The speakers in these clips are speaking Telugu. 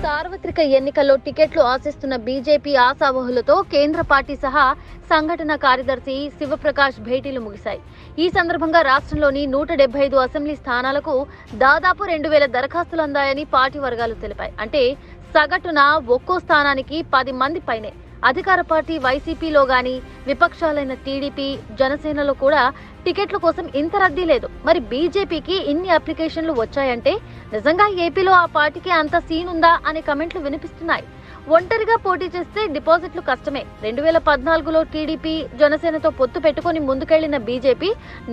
సార్వత్రిక ఎన్నికల్లో టికెట్లు ఆశిస్తున్న బీజేపీ ఆశావహులతో కేంద్ర పార్టీ సహా సంఘటన కార్యదర్శి శివప్రకాష్ భేటీలు ముగిశాయి. ఈ సందర్భంగా రాష్ట్రంలోని 175 అసెంబ్లీ స్థానాలకు దాదాపు 2000 దరఖాస్తులు అందాయని పార్టీ వర్గాలు తెలిపాయి. అంటే సగటున ఒక్కో స్థానానికి 10 మంది పైనే. అధికార పార్టీ వైసీపీలో గాని, విపక్షాలైన టీడీపీ, జనసేనలో కూడా టికెట్ల కోసం ఇంత రద్దీ లేదు. మరి బీజేపీకి ఇన్ని అప్లికేషన్లు వచ్చాయంటే నిజంగా ఏపీలో ఆ పార్టీకి అంత సీన్ ఉందా అనే కమెంట్లు వినిపిస్తున్నాయి. ఒంటరిగా పోటీ చేస్తే డిపాజిట్లు కష్టమే. 2014లో టీడీపీ, జనసేనతో పొత్తు పెట్టుకుని ముందుకెళ్లిన బీజేపీ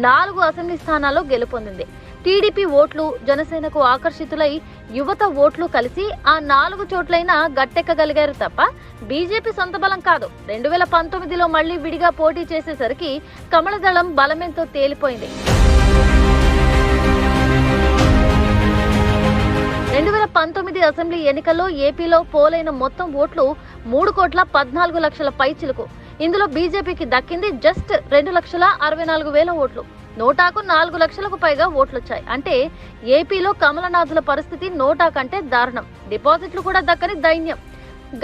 4 అసెంబ్లీ స్థానాల్లో గెలుపొందింది. టీడీపీ ఓట్లు జనసేనకు ఆకర్షితులై యువత ఓట్లు కలిసి ఆ 4 చోట్లైనా గట్టెక్కగలిగారు తప్ప బీజేపీ సొంత బలం కాదు. 2019లో మళ్లీ విడిగా పోటీ చేసేసరికి కమలదళం బలమెంతో తేలిపోయింది. 2019 అసెంబ్లీ ఎన్నికల్లో ఏపీలో పోలైన మొత్తం ఓట్లు 3,14,00,000 పైచిలుకు. ఇందులో బీజేపీకి దక్కింది జస్ట్ 2,64,000 ఓట్లు. నోటాకు 4 లక్షలకు పైగా ఓట్లొచ్చాయి. అంటే ఏపీలో కమలనాథుల పరిస్థితి నోటా కంటే దారుణం. డిపాజిట్లు కూడా దక్కని దైన్యం.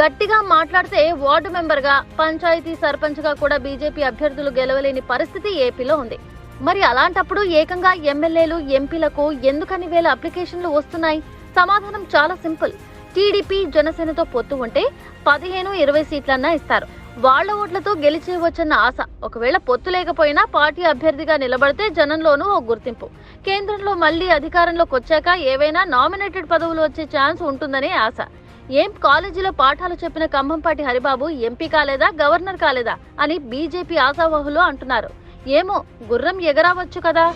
గట్టిగా మాట్లాడితే వార్డు మెంబర్గా, పంచాయతీ సర్పంచ్గా కూడా బీజేపీ అభ్యర్థులు గెలవలేని పరిస్థితి ఏపీలో ఉంది. మరి అలాంటప్పుడు ఏకంగా ఎమ్మెల్యేలు, ఎంపీలకు ఎందుకని వేల అప్లికేషన్లు వస్తున్నాయి? సమాధానం చాలా సింపుల్. టీడీపీ, జనసేనతో పొత్తు ఉంటే 15-20 సీట్లన్నా ఇస్తారు. వాళ్ల ఓట్లతో గెలిచేవచ్చన్న ఆశ. ఒకవేళ పొత్తు లేకపోయినా పార్టీ అభ్యర్థిగా నిలబడితే జనంలోనూ ఓ గుర్తింపు. కేంద్రంలో మళ్లీ అధికారంలోకి వచ్చాక ఏవైనా నామినేటెడ్ పదవులు వచ్చే ఛాన్స్ ఉంటుందనే ఆశ. ఏం కాలేజీలో పాఠాలు చెప్పిన కంభంపాటి హరిబాబు ఎంపీ కాలేదా, గవర్నర్ కాలేదా అని బీజేపీ ఆశావహులు అంటున్నారు. ఏమో, గుర్రం ఎగరావచ్చు కదా.